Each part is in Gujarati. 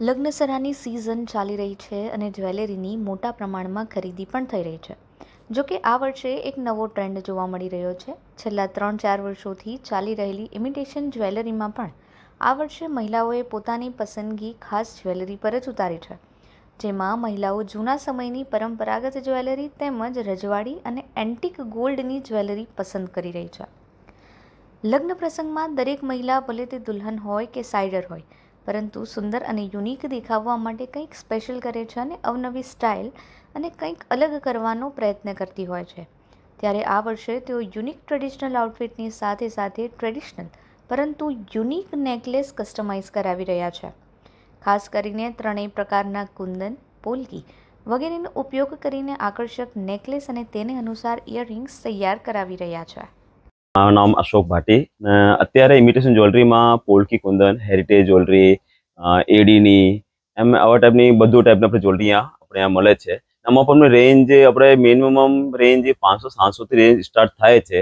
લગ્નસરાની સિઝન ચાલી રહી છે અને જ્વેલરીની મોટા પ્રમાણમાં ખરીદી પણ થઈ રહી છે. જો કે આ વર્ષે એક નવો ટ્રેન્ડ જોવા મળી રહ્યો છે. છેલ્લા 3-4 વર્ષોથી ચાલી રહેલી ઇમિટેશન જ્વેલરીમાં પણ આ વર્ષે મહિલાઓએ પોતાની પસંદગી ખાસ જ્વેલરી પર જ ઉતારી છે, જેમાં મહિલાઓ જૂના સમયની પરંપરાગત જ્વેલરી તેમજ રજવાડી અને એન્ટિક ગોલ્ડની જ્વેલરી પસંદ કરી રહી છે. લગ્ન પ્રસંગમાં દરેક મહિલા, ભલે તે દુલ્હન હોય કે સાઇડર હોય, પરંતુ સુંદર અને યુનિક દેખાવવા માટે કંઈક સ્પેશિયલ કરે છે અને અવનવી સ્ટાઇલ અને કંઈક અલગ કરવાનો પ્રયત્ન કરતી હોય છે. ત્યારે આ વર્ષે તેઓ યુનિક ટ્રેડિશનલ આઉટફિટની સાથે સાથે ટ્રેડિશનલ પરંતુ યુનિક નેકલેસ કસ્ટમાઇઝ કરાવી રહ્યા છે. ખાસ કરીને ત્રણેય પ્રકારના કુંદન, પોલકી વગેરેનો ઉપયોગ કરીને આકર્ષક નેકલેસ અને તેને અનુસાર ઇયરરિંગ્સ તૈયાર કરાવી રહ્યા છે. મારું નામ અશોક ભાટી. અત્યારે ઇમિટેશન જ્વેલરીમાં પોલકી કુંદન, હેરિટેજ જ્વેલરી, એડીની આવા ટાઈપની બધું ટાઈપની આપણે જ્વેલરી આપણે અહીંયા મળે છે. આમાં પણ રેન્જ આપણે મિનિમમ રેન્જ 500-700 રેન્જ સ્ટાર્ટ થાય છે.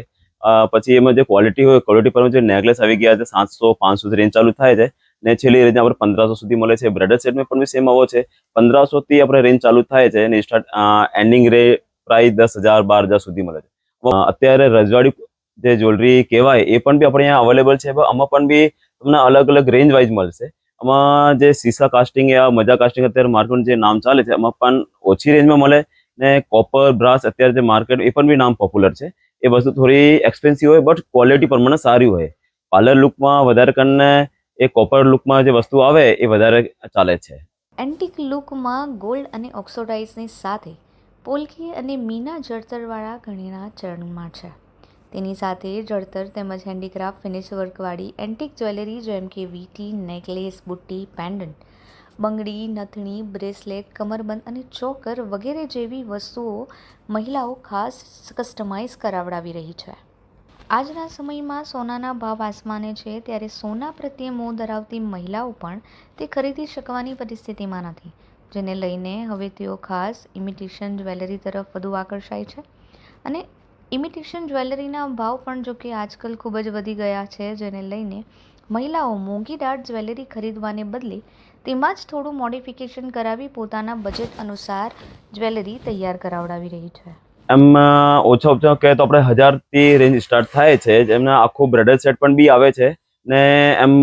પછી એમાં જે ક્વોલિટી હોય, ક્વોલિટી પર જે નેકલેસ આવી ગયા છે 700-500 રેન્જ ચાલુ થાય છે ને છેલ્લી રેન્જ આપણે 1500 સુધી મળે છે. બ્રાઇડલ સેટમાં પણ સેમ આવો છે, 1500 થી આપણે રેન્જ ચાલુ થાય છે અને એન્ડિંગ પ્રાઇસ 10,000-12,000 સુધી મળે છે. અત્યારે રજવાડી જે જ્વેલરી કહેવાય એ પણ બી આપણે અહીંયા અવેલેબલ છે. આમાં પણ બી તમને અલગ અલગ રેન્જ વાઇઝ મળશે. આમાં જે સીસા કાસ્ટિંગ યા મજા કાસ્ટિંગ અત્યારે માર્કેટ જે નામ ચાલે છે, એમાં પણ ઓછી રેન્જમાં મળે ને કોપર બ્રાસ અત્યારે જે માર્કેટ એ પણ બી નામ પોપ્યુલર છે. એ વસ્તુ થોડી એક્સપેન્સિવ હોય બટ ક્વોલિટી પ્રમાણે સારી હોય. પાર્લર લુકમાં વધારે કરીને એ કોપર લુકમાં જે વસ્તુ આવે એ વધારે ચાલે છે. એન્ટિક લુકમાં ગોલ્ડ અને ઓક્સોડાઇઝની સાથે પોલકી અને મીના જળતરવાળા ઘણીના ચરણમાં છે. તેની સાથે જળતર તેમજ હેન્ડીક્રાફ્ટ ફિનિશ વર્કવાળી એન્ટિક જ્વેલરી જેમ કે વીટી, નેકલેસ, બુટ્ટી, પેન્ડન્ટ, બંગડી, નથણી, બ્રેસલેટ, કમરબંધ અને ચોકર વગેરે જેવી વસ્તુઓ મહિલાઓ ખાસ કસ્ટમાઇઝ કરાવડાવી રહી છે. આજના સમયમાં સોનાના ભાવ આસમાને છે, ત્યારે સોના પ્રત્યે મોહ ધરાવતી મહિલાઓ પણ તે ખરીદી શકવાની પરિસ્થિતિમાં નથી, જેને લઈને હવે તેઓ ખાસ ઇમિટેશન જ્વેલરી તરફ વધુ આકર્ષાય છે. અને ઇમિટેશન જ્વેલરીના ભાવ પણ જો કે આજકાલ ખૂબ જ વધી ગયા છે, જેને લઈને મહિલાઓ મોંઘીદાટ જ્વેલરી ખરીદવાને બદલે તેમાં જ થોડું મોડિફિકેશન કરાવી પોતાના બજેટ અનુસાર જ્વેલરી તૈયાર કરાવડાવી રહી છે. એમ ઓછા કહે તો આપણે 1000 થી રેન્જ સ્ટાર્ટ થાય છે. એમના આખું બ્રાઇડલ સેટ પણ બી આવે છે ને એમ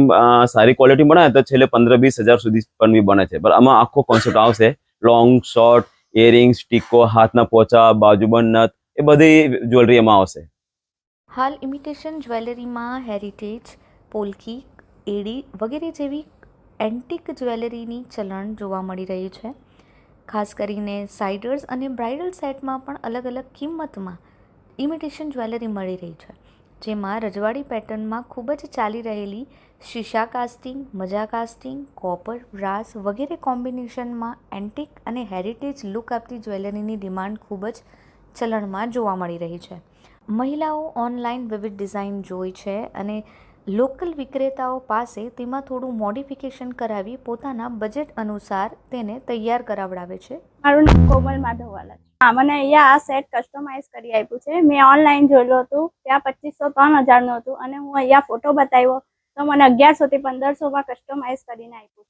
સારી ક્વોલિટી બનાવે તો છેલ્લે 15-20 હજાર સુધી પણ બી બને છે. પણ આમાં આખો કોન્સેપ્ટ આવશે લોંગ, શોર્ટ, ઇયરિંગ્સ, ટીકો, હાથના પોચા, બાજુબંધ નથ, એ બધી જ્વેલરી એમાં આવશે. હાલ ઇમિટેશન જ્વેલરીમાં હેરિટેજ, પોલકી, એડી વગેરે જેવી એન્ટિક જ્વેલરીની ચલણ જોવા મળી રહી છે. ખાસ કરીને સાઇડર્સ અને બ્રાઇડલ સેટમાં પણ અલગ અલગ કિંમતમાં ઇમિટેશન જ્વેલરી મળી રહી છે, જેમાં રજવાડી પેટર્નમાં ખૂબ જ ચાલી રહેલી શીશા કાસ્ટિંગ, મજા કાસ્ટિંગ, કોપર, બ્રાસ વગેરે કોમ્બિનેશનમાં એન્ટિક અને હેરિટેજ લુક આપતી જ્વેલરીની ડિમાન્ડ ખૂબ જ ચલણમાં જોવા મળી રહી છે. મહિલાઓ ઓનલાઈન વિવિધ ડિઝાઇન જોઈ છે અને લોકલ વિક્રેતાઓ પાસે તેમાં થોડું મોડિફિકેશન કરાવી પોતાના બજેટ અનુસાર તેને તૈયાર કરાવડાવે છે. મારું નામ કોમલ માધવવાલા છે. મને અહીંયા આ સેટ કસ્ટમાઇઝ કરી આપ્યું છે. મેં ઓનલાઈન જોયેલું હતું, ત્યાં 2500-3000 નું હતું અને હું અહીંયા ફોટો બતાવ્યો તો મને 1100 થી 1500 માં કસ્ટમાઇઝ કરીને આપ્યું.